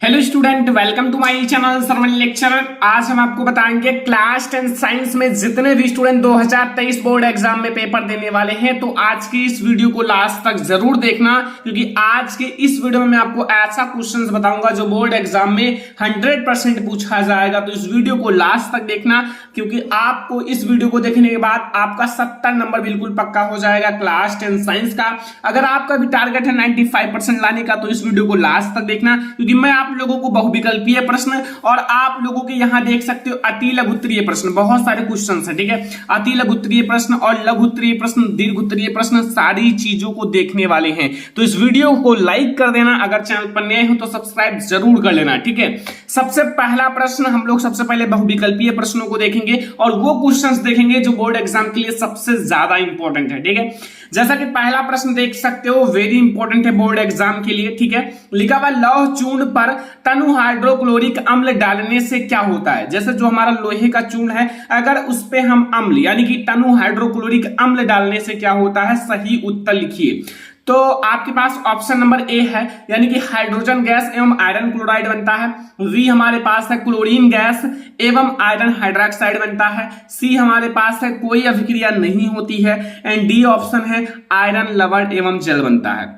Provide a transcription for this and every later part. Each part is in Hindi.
Hello student, welcome to my channel सरमन लेक्चरर। आज हम आपको बताएंगे क्लास 10 साइंस में जितने भी स्टूडेंट 2023 बोर्ड एग्जाम में पेपर देने वाले हैं तो आज की इस वीडियो को लास्ट तक जरूर देखना, क्योंकि आज के इस वीडियो में मैं आपको ऐसा क्वेश्चंस बताऊंगा जो बोर्ड एग्जाम में 100% पूछा जाएगा। तो इस वीडियो को लास्ट तक देखना, क्योंकि आपको इस वीडियो को देखने के बाद आपका 70 नंबर बिल्कुल पक्का हो जाएगा क्लास 10 साइंस का। अगर आपका भी टारगेट है 95% लाने का तो इस वीडियो को लास्ट तक देखना, क्योंकि मैं आप लोगों को बहुविकल्पीय प्रश्न और आप लोगों के यहां देख सकते हो अति लघु उत्तरीय प्रश्न, बहुत सारे क्वेश्चंस हैं, ठीक है। अति लघु उत्तरीय प्रश्न और लघु उत्तरीय प्रश्न, दीर्घ उत्तरीय प्रश्न, सारी चीजों को देखने वाले हैं। तो इस वीडियो को लाइक कर देना, अगर चैनल पर नए हो तो सब्सक्राइब जरूर कर लेना, ठीक है। सबसे पहला प्रश्न हम लोग सबसे पहले बहुविकल्पीय प्रश्नों को देखेंगे और वो क्वेश्चंस देखेंगे जो बोर्ड एग्जाम के लिए सबसे ज्यादा इंपॉर्टेंट है, ठीक है। जैसा कि पहला प्रश्न देख सकते हो, वेरी इंपॉर्टेंट है बोर्ड एग्जाम के लिए, ठीक है। लिखा हुआ लौह चूर्ण पर तनु हाइड्रोक्लोरिक अम्ल डालने से क्या होता है। जैसे जो हमारा लोहे का चूर्ण है, अगर उस पे हम अम्ल यानी कि तनु हाइड्रोक्लोरिक अम्ल डालने से क्या होता है, सही उत्तर लिखिए। तो आपके पास ऑप्शन नंबर ए है, यानी कि हाइड्रोजन गैस एवं आयरन क्लोराइड बनता है। बी हमारे पास है क्लोरीन गैस एवं आयरन हाइड्रोक्साइड बनता है। सी हमारे पास है कोई अभिक्रिया नहीं होती है। एंड डी ऑप्शन है आयरन लवण एवं जल बनता है।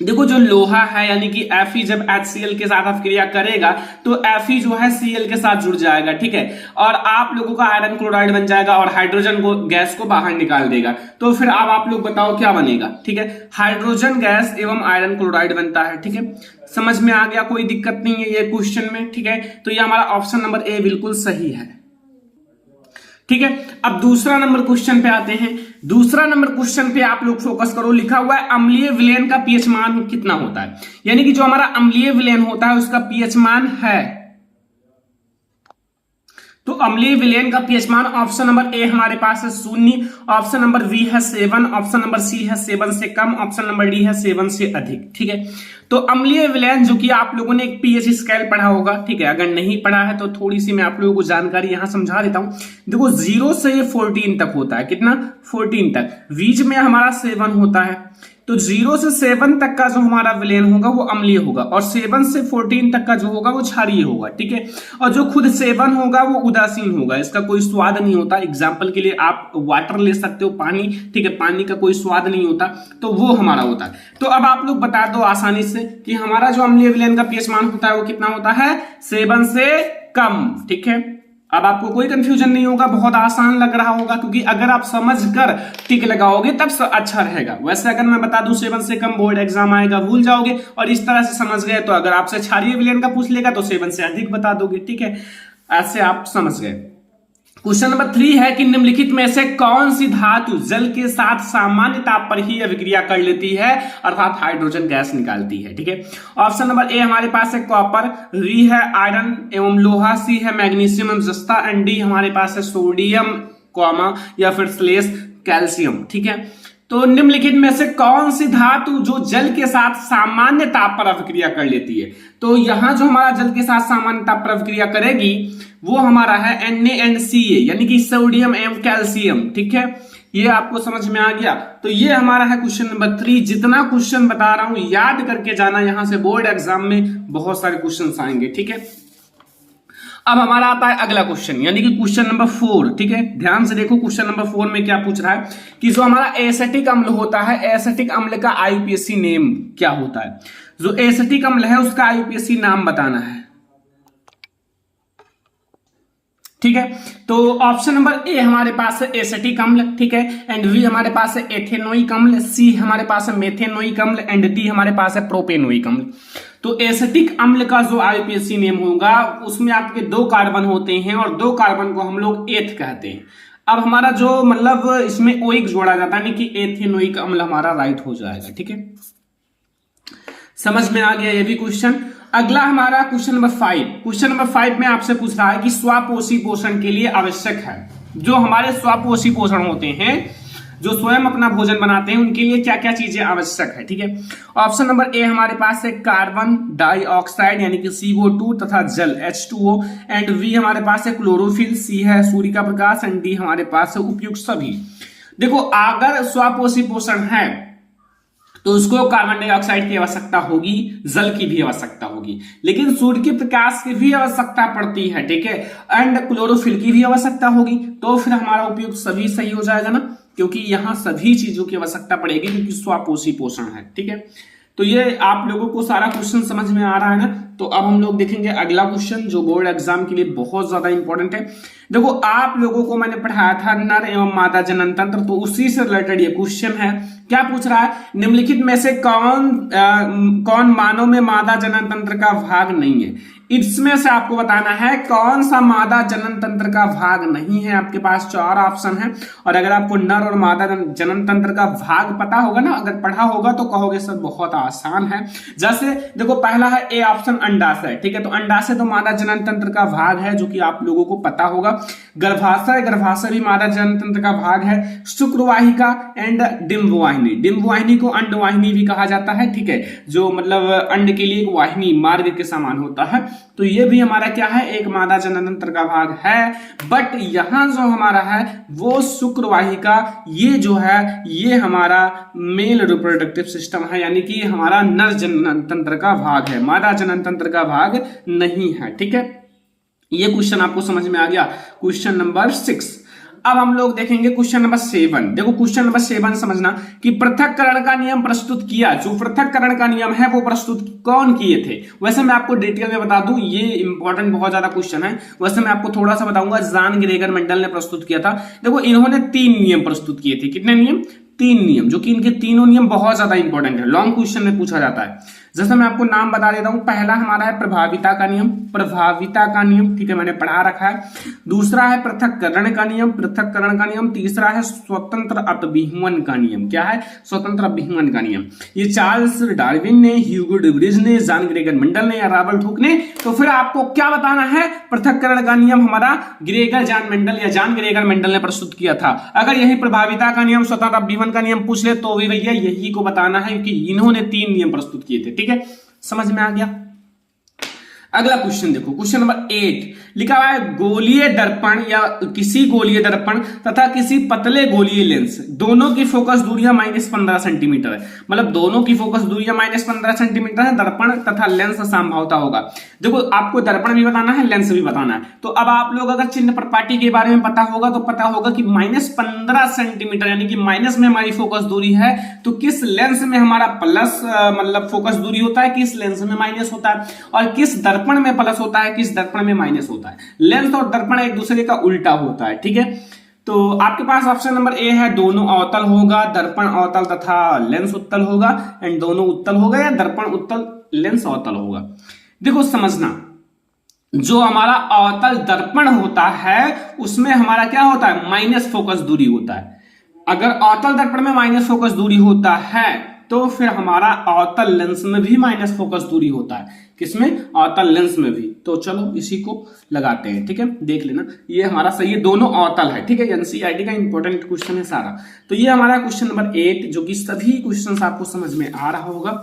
देखो जो लोहा है यानी कि Fe जब HCl के साथ अभिक्रिया करेगा तो Fe जो है Cl के साथ जुड़ जाएगा, ठीक है, और आप लोगों का आयरन क्लोराइड बन जाएगा और हाइड्रोजन को गैस को बाहर निकाल देगा। तो फिर अब आप लोग बताओ क्या बनेगा, ठीक है। हाइड्रोजन गैस एवं आयरन क्लोराइड बनता है, ठीक है। समझ में आ गया, कोई दिक्कत नहीं है ये क्वेश्चन में, ठीक है। तो ये हमारा ऑप्शन नंबर ए बिल्कुल सही है, ठीक है। अब दूसरा नंबर क्वेश्चन पे आते हैं। दूसरा नंबर क्वेश्चन पे आप लोग फोकस करो। लिखा हुआ है अम्लीय विलयन का पीएच मान कितना होता है, यानी कि जो हमारा अम्लीय विलयन होता है उसका पीएच मान है। तो अम्लीय विलयन का पीएच मान ऑप्शन नंबर ए हमारे पास है 0, ऑप्शन नंबर बी है 7, ऑप्शन नंबर सी है 7 से कम, ऑप्शन नंबर डी है 7 से अधिक, ठीक है। तो अम्लीय विलयन जो कि आप लोगों ने एक पीएच स्केल पढ़ा होगा, ठीक है। अगर नहीं पढ़ा है तो थोड़ी सी मैं आप लोगों को जानकारी यहां समझा देता हूं। देखो 0 से 14 तक होता है, कितना, 14 तक। बीच में हमारा 7 होता है, तो 0 से 7 तक का जो हमारा विलयन होगा वो अम्लीय होगा और 7 से 14 तक का जो होगा वो क्षारीय होगा, ठीक है। और जो खुद 7 होगा वो उदासीन होगा, इसका कोई स्वाद नहीं होता। एग्जाम्पल के लिए आप वाटर ले सकते हो, पानी, ठीक है, पानी का कोई स्वाद नहीं होता, तो वो हमारा होता है। तो अब आप लोग बता दो आसानी से कि हमारा जो अम्लीय विलयन का पीएच मान होता है वो कितना होता है, 7 से कम, ठीक है। अब आपको कोई कंफ्यूजन नहीं होगा, बहुत आसान लग रहा होगा, क्योंकि अगर आप समझकर टिक लगाओगे तब अच्छा रहेगा। वैसे अगर मैं बता दूं 7 से कम बोर्ड एग्जाम आएगा, भूल जाओगे, और इस तरह से समझ गए तो अगर आपसे क्षारीय विलयन का पूछ लेगा तो 7 से अधिक बता दोगे, ठीक है। ऐसे आप समझ गए। क्वेश्चन नंबर 3 है कि निम्नलिखित में से कौन सी धातु जल के साथ सामान्य ताप पर ही अभिक्रिया कर लेती है, अर्थात हाइड्रोजन गैस निकालती है, ठीक है। ऑप्शन नंबर ए हमारे पास है कॉपर, बी है आयरन एवं लोहा, सी है मैग्नीशियम एवं जस्ता, एंड डी हमारे पास है सोडियम कॉमा या फिर स्लेश कैल्शियम, ठीक है। तो निम्नलिखित में से कौन सी धातु जो जल के साथ सामान्य ताप पर अभिक्रिया कर लेती है। तो यहां जो हमारा जल के साथ सामान्य ताप पर अभिक्रिया करेगी वो हमारा है NaNCA, यानी कि सोडियम एवं कैल्शियम, ठीक है। ये आपको समझ में आ गया। तो ये हमारा है क्वेश्चन नंबर 3। जितना क्वेश्चन बता रहा हूं याद करके जाना, यहां से बोर्ड एग्जाम में बहुत सारे क्वेश्चन आएंगे, ठीक है। अब हमारा आता है अगला क्वेश्चन, यानी कि क्वेश्चन नंबर 4, ठीक है। ध्यान से देखो क्वेश्चन नंबर 4 में क्या पूछ रहा है कि जो हमारा एसिटिक अम्ल होता है, एसिटिक अम्ल का IUPAC नेम क्या होता है। जो एसिटिक अम्ल है उसका IUPAC नाम बताना है, ठीक है। तो ऑप्शन नंबर ए हमारे पास है एसिटिक अम्ल, ठीक है, एंड बी हमारे पास है एथेनोइक अम्ल, सी हमारे पास है मेथेनोइक अम्ल, एंड डी हमारे पास है प्रोपेनोइक अम्ल। तो एसिटिक अम्ल का जो IUPAC नेम होगा उसमें आपके 2 कार्बन होते हैं और 2 कार्बन को हम लोग एथ कहते हैं। अब हमारा जो मतलब इसमें ओइक जोड़ा जाता है, यानी कि एथेनोइक अम्ल हमारा राइट हो जाएगा, ठीक है। समझ में आ गया ये भी क्वेश्चन। अगला हमारा क्वेश्चन नंबर 5। क्वेश्चन नंबर 5 में आपसे पूछ रहा है कि स्वापोषी पोषण के लिए आवश्यक है, जो हमारे स्वापोषी पोषण होते हैं, जो स्वयं अपना भोजन बनाते हैं, उनके लिए क्या क्या चीजें आवश्यक है, ठीक है। ऑप्शन नंबर ए हमारे पास है कार्बन डाइऑक्साइड यानी कि CO2 तथा जल H2O, एंड बी हमारे पास है क्लोरोफिल, सी है सूर्य का प्रकाश, एंड डी हमारे पास है उपयुक्त सभी। देखो अगर स्वापोषी पोषण है तो उसको कार्बन डाइऑक्साइड की आवश्यकता होगी, जल की भी आवश्यकता होगी, लेकिन सूर्य के प्रकाश की भी आवश्यकता पड़ती है, ठीक है, एंड क्लोरोफिल की भी आवश्यकता होगी। तो फिर हमारा उपयोग सभी सही हो जाएगा ना, क्योंकि यहां सभी चीजों की आवश्यकता पड़ेगी, क्योंकि स्वापोषी पोषण है, ठीक है। तो ये आप लोगों को सारा क्वेश्चन समझ में आ रहा है ना। तो अब हम लोग देखेंगे अगला क्वेश्चन जो बोर्ड एग्जाम के लिए बहुत ज्यादा इंपॉर्टेंट है। देखो आप लोगों को मैंने पढ़ाया था नर एवं मादा जनन तंत्र, तो उसी से रिलेटेड ये क्वेश्चन है। क्या पूछ रहा है, निम्नलिखित में से कौन मानव में मादा जनन तंत्र का भाग नहीं है। इसमें से आपको बताना है कौन सा मादा जनन तंत्र का भाग नहीं है। आपके पास 4 ऑप्शन है, और अगर आपको नर और मादा जनन तंत्र का भाग पता होगा ना, अगर पढ़ा होगा तो कहोगे सर बहुत आसान है। जैसे देखो पहला है ए ऑप्शन अंडाशय, ठीक है, तो अंडाशय तो मादा जनन तंत्र का भाग है, जो कि आप लोगों को पता होगा। गर्भाशय भी मादा जनन तंत्र का भाग है। शुक्रवाहिका एंड डिंबवाहिनी, डिंबवाहिनी को अंडवाहिनी भी कहा जाता है, ठीक है, जो मतलब अंड के लिए एक वाहिनी मार्ग के समान होता है। तो ये भी हमारा क्या है, एक मादा जनन तंत्र का भाग है। बट यहां जो हमारा है वो शुक्रवाहिका, ये जो है ये हमारा मेल रिप्रोडक्टिव सिस्टम है, यानी कि हमारा नर जनन तंत्र का भाग है, मादा जनन तंत्र का भाग नहीं है, ठीक है। ये क्वेश्चन आपको समझ में आ गया, क्वेश्चन नंबर 6। अब हम लोग देखेंगे क्वेश्चन नंबर 7। देखो क्वेश्चन नंबर 7 समझना कि पृथक्करण का नियम प्रस्तुत किया, जो पृथक्करण का नियम है वो प्रस्तुत कौन किए थे। वैसे मैं आपको डिटेल में बता दूं, ये इंपॉर्टेंट बहुत ज्यादा क्वेश्चन है। वैसे मैं आपको थोड़ा सा बताऊंगा, जॉन ग्रेगर मेंडल ने प्रस्तुत किया था। देखो इन्होंने 3 नियम प्रस्तुत किए थे। कितने नियम, 3 नियम, जो कि इनके तीनों नियम बहुत ज्यादा इंपॉर्टेंट है, लॉन्ग क्वेश्चन में पूछा जाता है। जैसे मैं आपको नाम बता देता हूं, पहला हमारा है प्रभाविता का नियम, प्रभाविता का नियम, ठीक है, मैंने पढ़ा रखा है। दूसरा है पृथक्करण का नियम, पृथक्करण का नियम। तीसरा है स्वतंत्र अपविहमन का नियम। क्या है, स्वतंत्र अपविहमन का नियम। ये चार्ल्स डार्विन ने, ह्यूगो डुब्रिज ने, जॉन ग्रेगर मेंडल ने या रॉबर्ट हुक ने। तो फिर आपको क्या बताना है, पृथक्करण का नियम हमारा ग्रेगर जॉन मेंडल या जॉन ग्रेगर मेंडल ने प्रस्तुत किया था। अगर यही प्रभाविता का नियम, स्वतंत्र अपविहमन का नियम पूछ ले तो भी भैया यही को बताना है, क्योंकि इन्होंने 3 नियम प्रस्तुत किए थे, ठीक है, समझ में आ गया। अगला क्वेश्चन देखो, क्वेश्चन नंबर 8 लिखा हुआ है गोलीय दर्पण या किसी गोलीय दर्पण तथा किसी पतले गोलीय लेंस, दोनों की फोकस दूरियां -15 सेंटीमीटर है। मतलब दोनों की फोकस दूरियां -15 सेंटीमीटर है। दर्पण तथा लेंस समभावता होगा। देखो आपको दर्पण भी बताना है, लेंस भी बताना है। तो अब आप लोग अगर चिन्ह प्रपाटी के बारे में पता होगा तो पता होगा कि -15 सेंटीमीटर यानी कि माइनस में हमारी फोकस दूरी है, तो किस लेंस में हमारा प्लस मतलब फोकस दूरी होता है, किस लेंस में माइनस होता है, और किस दर्पण में प्लस होता है, किस दर्पण में माइनस होता है। लेंस और दर्पण एक दूसरे का उल्टा होता है, ठीक है। तो आपके पास ऑप्शन नंबर ए है, दोनों अवतल होगा, दर्पण अवतल तथा लेंस उत्तल होगा, एंड दोनों उत्तल होगा, या दर्पण उत्तल लेंस अवतल होगा। देखो समझना, जो हमारा अवतल दर्पण होता है उसमें हमारा क्या होता है, माइनस फोकस दूरी होता है। अगर अवतल दर्पण में माइनस फोकस दूरी होता है तो फिर हमारा अवतल लेंस में भी माइनस फोकस दूरी होता है। किसमें, अवतल लेंस में भी। तो चलो इसी को लगाते हैं, ठीक है, देख लेना ये हमारा सही है, दोनों अवतल है, ठीक है। एनसीईआरटी का इंपॉर्टेंट क्वेश्चन है सारा। तो ये हमारा क्वेश्चन नंबर 8, जो कि सभी क्वेश्चन आपको समझ में आ रहा होगा।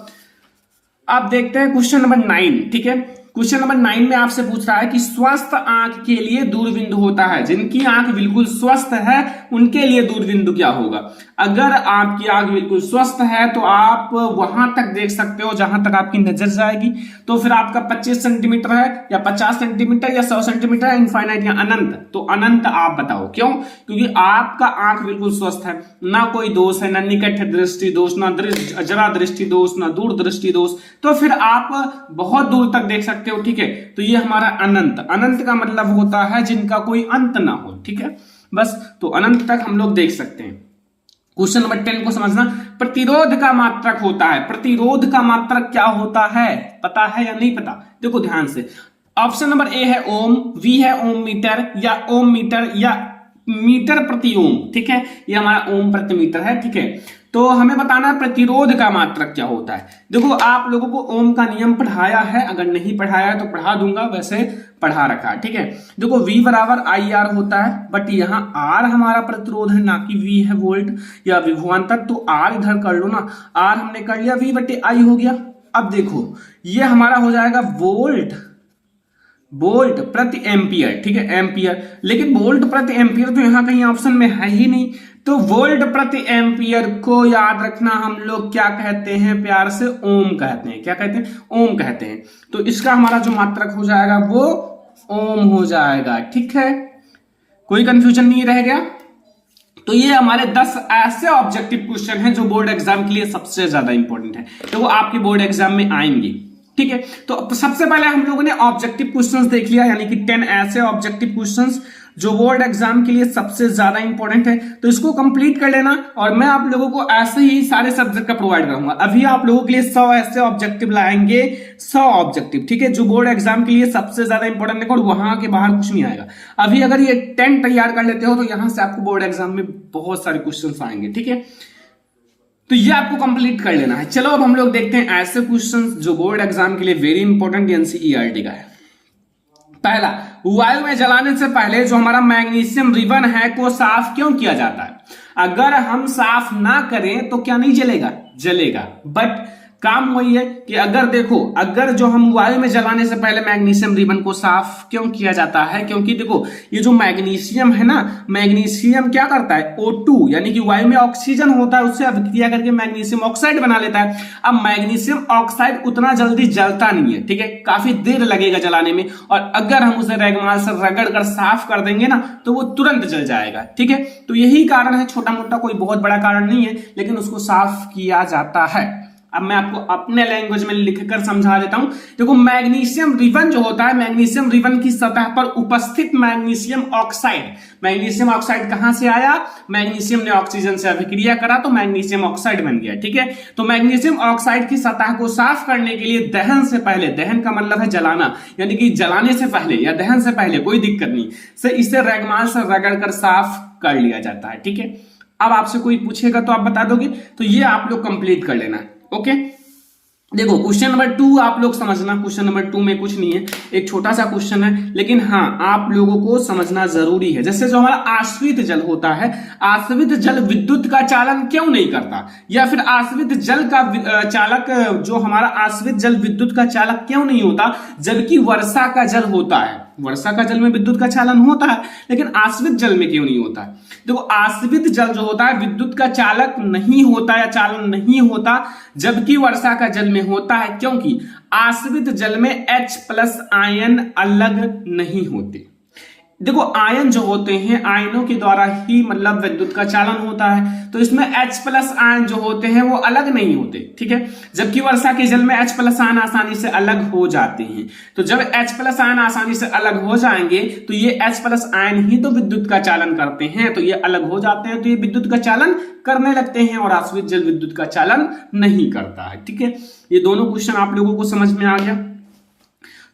अब देखते हैं क्वेश्चन नंबर 9, ठीक है। क्वेश्चन नंबर 9 में आपसे पूछ रहा है कि स्वस्थ आंख के लिए दूरबिंदु होता है, जिनकी आंख बिल्कुल स्वस्थ है उनके लिए दूरबिंदु क्या होगा। अगर आपकी आंख बिल्कुल स्वस्थ है तो आप वहां तक देख सकते हो जहां तक आपकी नजर जाएगी। तो फिर आपका 25 सेंटीमीटर है या 50 सेंटीमीटर या 100 सेंटीमीटर, इनफाइनाइट या अनंत। तो अनंत आप बताओ, क्यों, क्योंकि आपका आंख बिल्कुल स्वस्थ है, ना कोई दोष है, ना निकट दृष्टि दोष, ना जरा दृष्टि दोष, ना दूर दृष्टि दोष। तो फिर आप बहुत दूर तक देख सकते हो, ठीक है। तो ये हमारा अनंत, अनंत का मतलब होता है जिनका कोई अंत ना हो, ठीक है, बस। तो अनंत तक हम लोग देख सकते हैं। क्वेश्चन नंबर 10 को समझना, प्रतिरोध का मात्रक होता है। प्रतिरोध का मात्रक क्या होता है, पता है या नहीं पता, देखो ध्यान से। ऑप्शन नंबर ए है ओम, बी है ओम मीटर, या ओम मीटर, या मीटर प्रति ओम, ठीक है, ये हमारा ओम प्रति मीटर है, ठीक है। तो हमें बताना है प्रतिरोध का मात्रक क्या होता है। देखो आप लोगों को ओम का नियम पढ़ाया है, अगर नहीं पढ़ाया है तो पढ़ा दूंगा, वैसे पढ़ा रखा है, ठीक है। देखो V बराबर IR होता है, बट यहाँ R हमारा प्रतिरोध है, ना कि V है वोल्ट या विभवांतर। तो R इधर कर लो ना, R हमने कर लिया, V बटे I हो गया। अब देखो ये हमारा हो जाएगा वोल्ट वोल्ट प्रति एम्पियर, ठीक है, एम्पियर। लेकिन वोल्ट प्रति एम्पियर तो यहां कहीं ऑप्शन में है ही नहीं। तो वोल्ट प्रति एम्पियर को याद रखना हम लोग क्या कहते हैं, प्यार से ओम कहते हैं। क्या कहते हैं? ओम कहते हैं। तो इसका हमारा जो मात्रक हो जाएगा वो ओम हो जाएगा, ठीक है। कोई कंफ्यूजन नहीं रह गया। तो ये हमारे 10 ऐसे ऑब्जेक्टिव क्वेश्चन हैं जो बोर्ड एग्जाम के लिए सबसे ज्यादा इंपॉर्टेंट है, तो वो आपके बोर्ड एग्जाम में आएंगे, ठीक है। तो सबसे पहले हम लोगों ने ऑब्जेक्टिव क्वेश्चंस देख लिया, यानी कि 10 ऐसे ऑब्जेक्टिव क्वेश्चंस जो बोर्ड एग्जाम के लिए सबसे ज्यादा इंपॉर्टेंट है। तो इसको कंप्लीट कर लेना, और मैं आप लोगों को ऐसे ही सारे सब्जेक्ट का प्रोवाइड करूंगा। अभी आप लोगों के लिए 100 ऐसे ऑब्जेक्टिव लाएंगे, 100 ऑब्जेक्टिव, ठीक है, जो बोर्ड एग्जाम के लिए सबसे ज्यादा इंपॉर्टेंट है, और वहां के बाहर कुछ नहीं आएगा। अभी अगर ये 10 तैयार कर लेते हो तो यहां से आपको बोर्ड एग्जाम में बहुत सारे क्वेश्चन आएंगे, ठीक है। तो ये आपको कंप्लीट कर लेना है। चलो अब हम लोग देखते हैं ऐसे क्वेश्चंस जो बोर्ड एग्जाम के लिए वेरी इंपॉर्टेंट एनसीईआरटी का है। पहला, वायु में जलाने से पहले जो हमारा मैग्नीशियम रिबन है को साफ क्यों किया जाता है? अगर हम साफ ना करें तो क्या नहीं जलेगा? जलेगा। बट काम वही है कि अगर देखो, अगर जो हम वायु में जलाने से पहले मैग्नीशियम रिबन को साफ क्यों किया जाता है? क्योंकि देखो ये जो मैग्नीशियम है ना, मैग्नीशियम क्या करता है, O2 यानी कि वायु में ऑक्सीजन होता है, उससे अभिक्रिया करके मैग्नीशियम ऑक्साइड बना लेता है। अब मैग्नीशियम ऑक्साइड उतना जल्दी जलता नहीं है, ठीक है, काफी देर लगेगा जलाने में, और अगर हम उसे रेगमाल से रगड़ कर साफ कर देंगे ना तो वो तुरंत जल जाएगा, ठीक है। तो यही कारण है, छोटा मोटा कोई बहुत बड़ा कारण नहीं है, लेकिन उसको साफ किया जाता है। अब मैं आपको अपने लैंग्वेज में लिखकर समझा देता हूं। देखो मैग्नीशियम रिबन जो होता है, मैग्नीशियम रिबन की सतह पर उपस्थित मैग्नीशियम ऑक्साइड कहां से आया? मैग्नीशियम ने ऑक्सीजन से अभिक्रिया करा तो मैग्नीशियम ऑक्साइड बन गया, ठीक है। तो मैग्नीशियम ऑक्साइड की सतह को साफ करने के लिए दहन से पहले, दहन का मतलब है जलाना, यानी कि जलाने से पहले या दहन से पहले, कोई दिक्कत नहीं, से इसे रेगमाल से रगड़कर साफ कर लिया जाता है, ठीक है। अब आपसे कोई पूछेगा तो आप बता दोगे, तो ये आप लोग कंप्लीट कर लेना है, ओके। देखो क्वेश्चन नंबर 2 आप लोग समझना। क्वेश्चन नंबर 2 में कुछ नहीं है, एक छोटा सा क्वेश्चन है, लेकिन हाँ आप लोगों को समझना जरूरी है। जैसे जो हमारा आश्रित जल होता है, आश्रित जल विद्युत का चालन क्यों नहीं करता? या फिर आश्रित जल का चालक, जो हमारा आश्रित जल विद्युत का चालक क्यों नहीं होता, जबकि वर्षा का जल होता है? वर्षा का जल में विद्युत का चालन होता है, लेकिन आश्रित जल में क्यों नहीं होता है? देखो आश्रित जल जो होता है विद्युत का चालक नहीं होता या चालन नहीं होता, जबकि वर्षा का जल में होता है, क्योंकि आश्रित जल में H+ आयन अलग नहीं होते। देखो आयन जो होते हैं, आयनों के द्वारा ही मतलब विद्युत का चालन होता है, तो इसमें H+ आयन जो होते हैं वो अलग नहीं होते, ठीक है। जबकि वर्षा के जल में H+ आयन आसानी से अलग हो जाते हैं। तो जब H+ आयन आसानी से अलग हो जाएंगे तो ये H+ आयन ही तो विद्युत का चालन करते हैं, तो ये अलग हो जाते हैं, तो ये विद्युत का चालन करने लगते हैं, और आश्रित जल विद्युत का चालन नहीं करता है, ठीक है। ये दोनों क्वेश्चन आप लोगों को समझ में आ गया।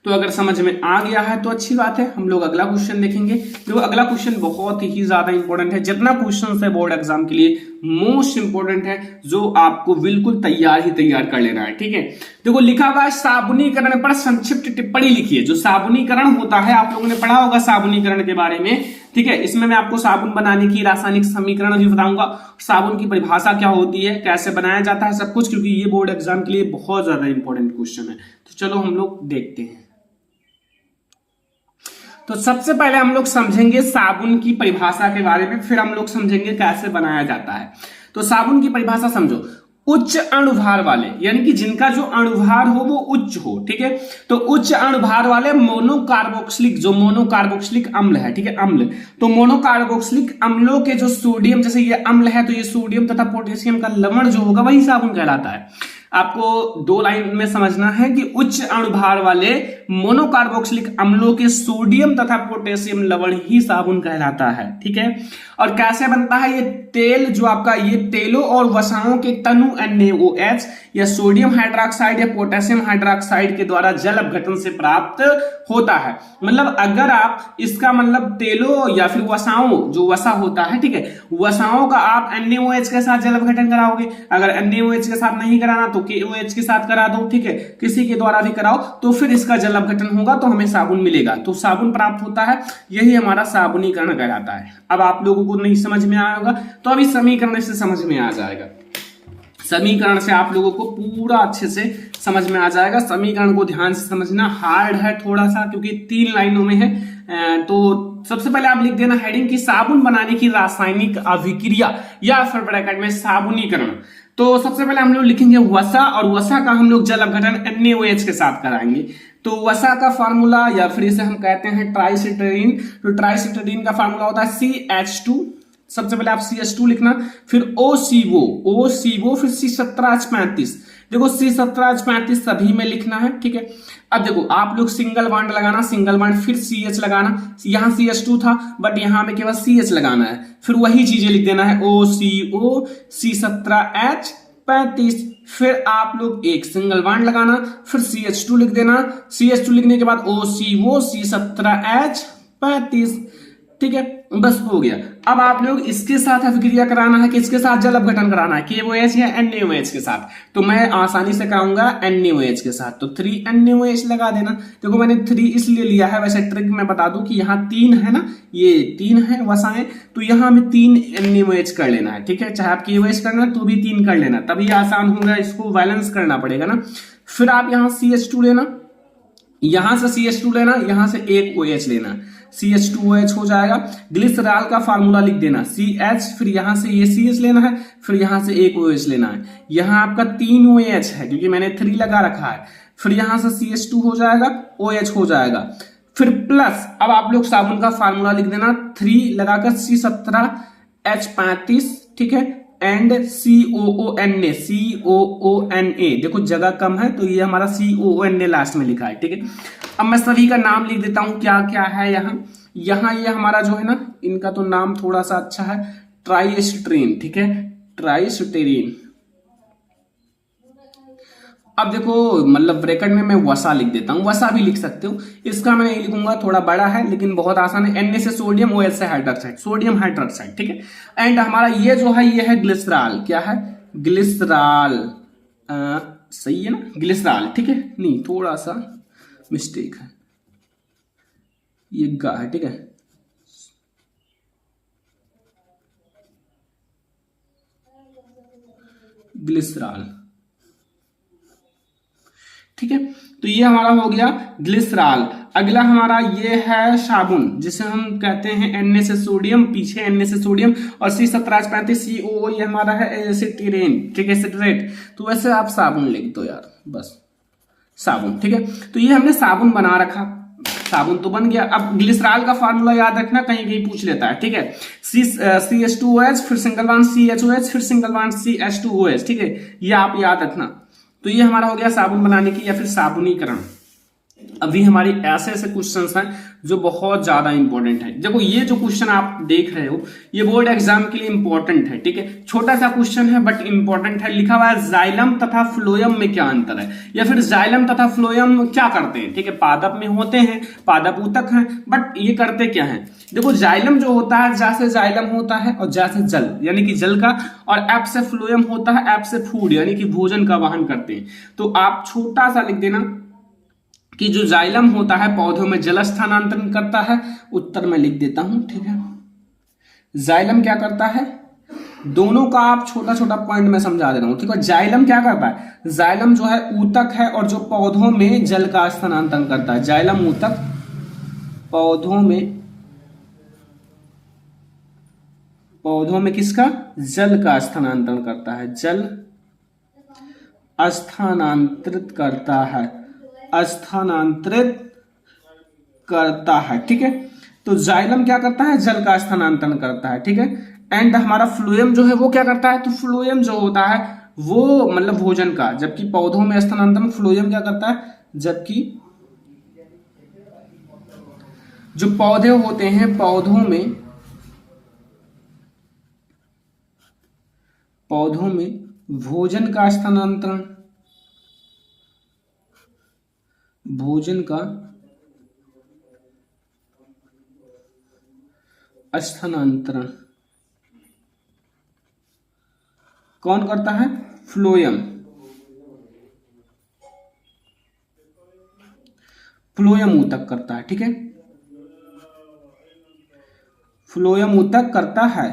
तो अगर समझ में आ गया है तो अच्छी बात है, हम लोग अगला क्वेश्चन देखेंगे। जो अगला क्वेश्चन बहुत ही ज्यादा इंपॉर्टेंट है, जितना क्वेश्चन है बोर्ड एग्जाम के लिए मोस्ट इंपॉर्टेंट है, जो आपको बिल्कुल तैयार कर लेना है, ठीक है। देखो लिखा हुआ है साबुनीकरण पर संक्षिप्त टिप्पणी लिखिए। जो साबुनीकरण होता है, आप लोगों ने पढ़ा होगा साबुनीकरण के बारे में, ठीक है। इसमें मैं आपको साबुन बनाने की रासायनिक समीकरण भी बताऊंगा, साबुन की परिभाषा क्या होती है, कैसे बनाया जाता है, सब कुछ, क्योंकि ये बोर्ड एग्जाम के लिए बहुत ज्यादा इंपॉर्टेंट क्वेश्चन है। तो चलो हम लोग देखते हैं। तो सबसे पहले हम लोग समझेंगे साबुन की परिभाषा के बारे में, फिर हम लोग समझेंगे कैसे बनाया जाता है। तो साबुन की परिभाषा समझो, उच्च अणुभार वाले, यानी कि जिनका जो अणुभार हो वो उच्च हो, ठीक है। तो उच्च अणुभार वाले मोनोकार्बोक्सिलिक, जो मोनोकार्बोक्सिलिक अम्ल है, ठीक है, अम्ल, तो मोनोकार्बोक्सिलिक अम्लों के जो सोडियम, जैसे ये अम्ल है तो ये सोडियम तथा पोटेशियम का लवण जो होगा वही साबुन कहलाता है। आपको 2 लाइन में समझना है कि उच्च अणुभार वाले मोनोकार्बोक्सिलिक अम्लों के सोडियम तथा पोटेशियम लवण ही साबुन कहलाता है, ठीक है। और कैसे बनता है ये तेल, जो आपका ये तेलों और वसाओं के तनु NaOH या सोडियम हाइड्रोक्साइड या पोटेशियम हाइड्रोक्साइड के द्वारा जल अपघटन से प्राप्त होता है। मतलब अगर आप इसका मतलब तेलों या फिर वसाओं, जो वसा होता है, ठीक है, वसाओं का आप NaOH के साथ जल अपघटन कराओगे, अगर NaOH के साथ नहीं कराना तो KOH के साथ करा दो, ठीक है, किसी के द्वारा भी कराओ, तो फिर इसका जल अपघटन होगा तो हमें साबुन मिलेगा, तो साबुन प्राप्त होता है। यही हमारा साबुनीकरण कहलाता है। अब आप लोगों को नहीं समझ में आया होगा तो अभी समीकरण से समझ में आ जाएगा। समीकरण से आप लोगों को पूरा अच्छे से समझ में आ जाएगा। समीकरण को ध्यान से समझना, हार्ड है थोड़ा सा क्योंकि 3 लाइनों में है। तो सबसे पहले आप लिख देना हेडिंग की साबुन बनाने की रासायनिक अभिक्रिया या फिर ब्रैकेट में साबुनीकरण। तो सबसे पहले हम लोग लिखेंगे वसा, और वसा का हम लोग जल अपघटन NaOH के साथ कराएंगे। तो वसा का फार्मूला या फिर इसे हम कहते हैं ट्राइसिटरीन। तो ट्राइसिटरीन का फार्मूला होता है CH2। सबसे पहले आप CH2 लिखना, फिर OCO फिर C17H35। देखो C17H35 सभी में लिखना है, ठीक है। अब देखो आप लोग सिंगल बॉन्ड लगाना, सिंगल बॉन्ड फिर CH लगाना। यहाँ CH2 था बट यहाँ में केवल CH लगाना है, फिर वही चीजें लिख देना है OCO C17H35। फिर आप लोग एक सिंगल बॉन्ड लगाना, फिर CH2 लिख देना। CH2 लिखने के बाद OCO C17H35, ठीक है, बस हो गया। अब आप लोग इसके साथ अभिक्रिया कराना है, किसके साथ जल अपघटन कराना है, KOH या NaOH के साथ। तो मैं आसानी से कराऊंगा NaOH के साथ, तो 3 NaOH लगा देना। देखो मैंने 3 इसलिए लिया है, वैसे ट्रिक मैं बता दूं कि यहाँ 3 है ना, ये 3 है वसाएं, तो यहाँ में 3 NaOH कर लेना है, ठीक है। चाहे आप KOH करना तो भी 3 कर लेना, तभी आसान होगा, इसको बैलेंस करना पड़ेगा ना। फिर आप यहाँ CH2 लेना, यहां से CH2 लेना, यहां से एक OH लेना, CH2OH हो जाएगा। ग्लिसरॉल का फार्मूला लिख देना CH, फिर यहां से ये CH लेना है, फिर यहां से एक OH लेना है। यहां आपका 3 OH है क्योंकि मैंने 3 लगा रखा है, फिर यहां से CH2 हो जाएगा, OH हो जाएगा, फिर प्लस अब आप लोग साबुन का फार्मूला लिख देना 3 लगाकर C17H35, ठीक है, एंड COONA। देखो जगह कम है तो ये हमारा COONA लास्ट में लिखा है, ठीक है। अब मैं सभी का नाम लिख देता हूं क्या क्या है यहाँ ये हमारा जो है ना, इनका तो नाम थोड़ा सा अच्छा है, ट्राइस्ट्रीन, ठीक है, ट्राइस्टेरीन। अब देखो मतलब ब्रैकेट में मैं वसा लिख देता हूं, वसा भी लिख सकते हो, इसका मैं नहीं लिखूंगा, थोड़ा बड़ा है लेकिन बहुत आसान है। Na से सोडियम, OH से हाइड्रोक्साइड, सोडियम हाइड्रोक्साइड, ठीक है। एंड हमारा ये जो है ये है ग्लिसरॉल, क्या है, ग्लिसरॉल, सही है ना, ग्लिसरॉल, ठीक है, नहीं थोड़ा सा मिस्टेक है, ये गा है, ठीक है, ग्लिसरॉल, ठीक है। तो ये हमारा हो गया ग्लिसरॉल। अगला हमारा ये है साबुन, जिसे हम कहते हैं Na से सोडियम, पीछे Na से सोडियम, और C17H35 COO, ये हमारा है एसिटिरेन, ठीक है, एसिटरेट। तो वैसे आप साबुन लिख दो यार, बस साबुन, ठीक है। तो ये हमने साबुन बना रखा, साबुन तो बन गया। अब ग्लिसरॉल का फार्मूला याद रखना, कहीं कहीं पूछ लेता है, ठीक है। CH2OH, फिर सिंगल बॉन्ड CHOH, फिर सिंगल बॉन्ड CH2OH, ठीक है, ये आप याद रखना। तो ये हमारा हो गया साबुन बनाने की या फिर साबुनीकरण। अभी हमारी ऐसे ऐसे क्वेश्चंस हैं जो बहुत ज्यादा इंपॉर्टेंट है। देखो ये जो क्वेश्चन आप देख रहे हो ये बोर्ड एग्जाम के लिए इंपॉर्टेंट है, ठीक है, छोटा सा क्वेश्चन है बट इंपॉर्टेंट है। लिखा हुआ है जाइलम तथा फ्लोएम में क्या अंतर है, या फिर जाइलम तथा फ्लोएम क्या करते हैं, ठीक है, पादप में होते हैं, पादप ऊतक हैं, बट ये करते क्या है। देखो जाइलम जो होता है, जा से जाइलम होता है और जा से जल यानी कि जल का, और एप से फ्लोएम होता है, एप से फूड यानी कि भोजन का वहन करते हैं। तो आप छोटा सा लिख देना कि जो जाइलम होता है पौधों में जल स्थानांतरण करता है, उत्तर में लिख देता हूं, ठीक है। जाइलम क्या करता है, दोनों का आप छोटा छोटा पॉइंट में समझा दे रहा हूं, ठीक है। जाइलम क्या करता है, जाइलम जो है ऊतक है और जो पौधों में जल का स्थानांतरण करता है। जाइलम ऊतक पौधों में किसका, जल का स्थानांतरण करता है, जल स्थानांतरित करता है, ठीक है। तो जाइलम क्या करता है, जल का स्थानांतरण करता है, ठीक है। एंड हमारा फ्लोएम जो है वो क्या करता है, तो फ्लोएम जो होता है वो मतलब भोजन का, जबकि पौधों में स्थानांतरण फ्लोएम क्या करता है, जबकि जो पौधे होते हैं पौधों में भोजन का स्थानांतरण, भोजन का स्थानांतरण कौन करता है, फ्लोएम ऊतक करता है, ठीक है, फ्लोएम ऊतक करता है,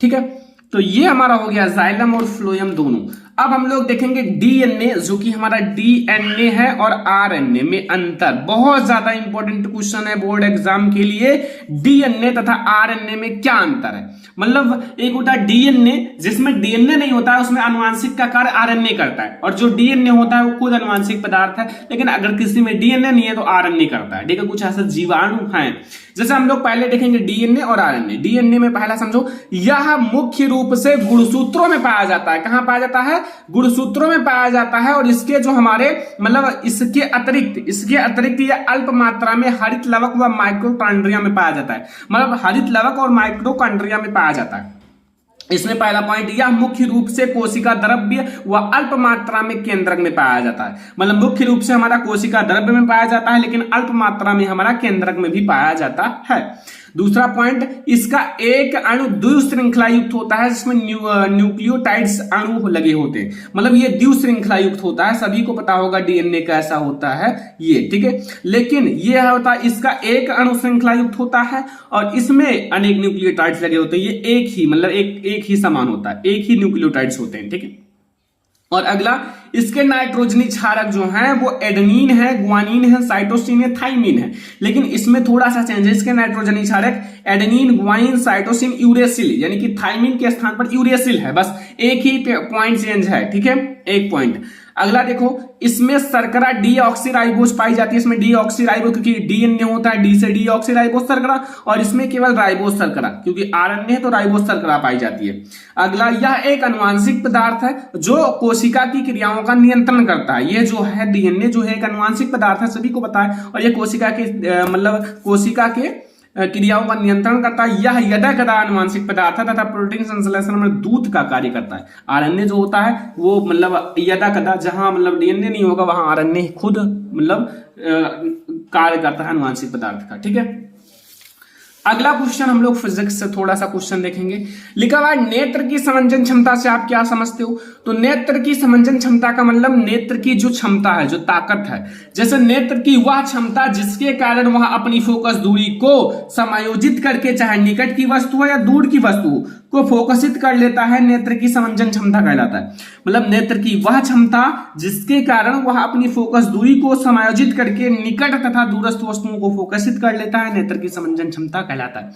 ठीक है। तो ये हमारा हो गया जाइलम और फ्लोएम दोनों। अब हम लोग देखेंगे डीएनए, जो कि हमारा डीएनए है और आरएनए में अंतर। बहुत ज्यादा इंपॉर्टेंट क्वेश्चन है बोर्ड एग्जाम के लिए, डीएनए तथा आरएनए में क्या अंतर है। मतलब एक होता है डीएनए, जिसमें डीएनए नहीं होता है, उसमें आनुवांशिक का कार्य आरएनए करता है, और जो डीएनए होता है वो खुद आनुवांशिक पदार्थ है। लेकिन अगर किसी में डीएनए नहीं है तो आरएनए करता है। ठीक है, कुछ ऐसे जीवाणु हैं। जैसे हम लोग पहले देखेंगे डीएनए और आरएनए। डीएनए में पहला समझो, यह मुख्य रूप से गुणसूत्रों में पाया जाता है। कहां पाया जाता है? गुणसूत्रों में पाया जाता है। और इसके जो हमारे मतलब इसके अतिरिक्त यह अल्प मात्रा में हरित लवक व माइटोकॉन्ड्रिया में पाया जाता है। मतलब हरित लवक और माइटोकॉन्ड्रिया में पाया जाता है। इसमें पहला पॉइंट, यह मुख्य रूप से कोशिका द्रव्य व अल्प मात्रा में केंद्रक में पाया जाता है। मतलब मुख्य रूप से हमारा कोशिका द्रव्य में पाया जाता है, लेकिन अल्प मात्रा में हमारा केंद्रक में भी पाया जाता है। दूसरा पॉइंट, इसका एक अणु द्विश्रृंखला युक्त होता है, जिसमें न्यूक्लियोटाइड्स अणु लगे होते हैं। मतलब ये द्विश्रृंखला युक्त होता है। सभी को पता होगा डीएनए कैसा होता है ये, ठीक है। लेकिन ये होता है, इसका एक अणु श्रृंखला युक्त होता है और इसमें अनेक न्यूक्लियोटाइड्स लगे होते हैं। ये एक ही मतलब एक ही समान होता है, एक ही न्यूक्लियोटाइड्स होते हैं, ठीक है। और अगला, इसके नाइट्रोजनी क्षारक जो हैं वो एडेनिन है, गुआनिन है, साइटोसिन है, थाइमिन है। लेकिन इसमें थोड़ा सा चेंज है। इसके नाइट्रोजनी क्षारक एडेनिन, गुआनिन, साइटोसिन, यूरेसिल, यानी कि थाइमिन के स्थान पर यूरेसिल है। बस एक ही पॉइंट चेंज है, ठीक है, एक पॉइंट। अगला देखो, इसमें शर्करा डीऑक्सीराइबोज पाई जाती है। इसमें डीऑक्सीराइबोज, क्योंकि डीएनए होता है, डी से डीऑक्सीराइबोज शर्करा, और इसमें केवल राइबोज शर्करा, क्योंकि आरएनए है तो राइबोज शर्करा पाई जाती है। अगला, यह एक आनुवांशिक पदार्थ है जो कोशिका की क्रियाओं का नियंत्रण करता है। ये जो है डीएनए जो है एक आनुवांशिक पदार्थ है, सभी को पता है, और ये कोशिका के मतलब कोशिका के क्रियाओं का नियंत्रण करता है। यह यदाकदा आनुवांशिक पदार्थ है तथा प्रोटीन संश्लेषण में दूध का कार्य करता है। आरएनए जो होता है वो मतलब यदाकदा, जहां मतलब डीएनए नहीं होगा वहां आरएनए खुद मतलब कार्य करता है आनुवांशिक पदार्थ का, ठीक है। अगला क्वेश्चन हम लोग फिजिक्स से थोड़ा सा क्वेश्चन देखेंगे। लिखा हुआ है, नेत्र की समंजन क्षमता से आप क्या समझते हो? तो नेत्र की समंजन क्षमता का मतलब नेत्र की जो क्षमता है, जो ताकत है, जैसे नेत्र की वह क्षमता जिसके कारण वह अपनी फोकस दूरी को समायोजित करके, चाहे निकट की वस्तु हो या दूर की वस्तु को फोकसित कर लेता है, नेत्र की समंजन क्षमता कहलाता है। मतलब नेत्र की वह क्षमता जिसके कारण वह अपनी फोकस दूरी को समायोजित करके निकट तथा दूरस्थ वस्तुओं को फोकसित कर लेता है, नेत्र की समंजन क्षमता कहलाता है।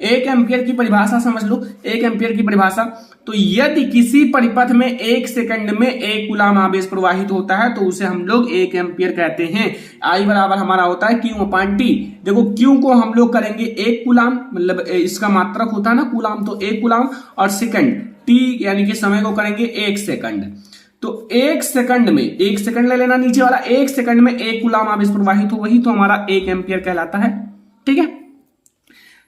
1 एम्पियर की परिभाषा समझ लो। 1 एम्पियर की परिभाषा, तो यदि किसी परिपथ में 1 सेकंड में 1 कूलाम आवेश प्रवाहित होता है तो उसे हम लोग 1 एम्पियर कहते हैं। आई बराबर हमारा होता है Q अपॉन T। देखो Q को हम लोग करेंगे 1 कूलाम, मतलब इसका मात्रक होता है ना कूलाम, तो 1 कूलाम, और सेकंड T यानी कि समय को करेंगे 1 सेकंड। तो 1 सेकंड में 1 सेकंड ले लेना नीचे वाला, 1 सेकंड में 1 कूलाम आवेश प्रवाहित हो, वही तो हमारा 1 एम्पियर कहलाता है, ठीक है।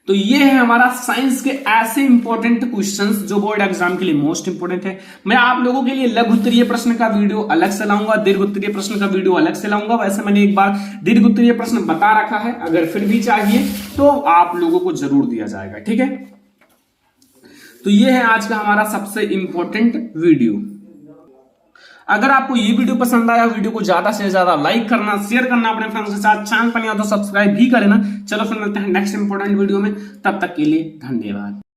तो ये है हमारा साइंस के ऐसे इंपॉर्टेंट क्वेश्चंस जो बोर्ड एग्जाम के लिए मोस्ट इंपॉर्टेंट है। मैं आप लोगों के लिए लघु उत्तरीय प्रश्न का वीडियो अलग से लाऊंगा, दीर्घ उत्तरीय प्रश्न का वीडियो अलग से लाऊंगा। वैसे मैंने एक बार दीर्घ उत्तरीय प्रश्न बता रखा है, अगर फिर भी चाहिए तो आप लोगों को जरूर दिया जाएगा, ठीक है। तो ये है आज का हमारा सबसे इंपॉर्टेंट वीडियो। अगर आपको ये वीडियो पसंद आया, वीडियो को ज्यादा से ज्यादा लाइक करना, शेयर करना अपने फ्रेंड्स के साथ, चैनल पर नहीं हो तो सब्सक्राइब भी कर लेना। चलो फिर मिलते हैं नेक्स्ट इंपॉर्टेंट वीडियो में, तब तक के लिए धन्यवाद।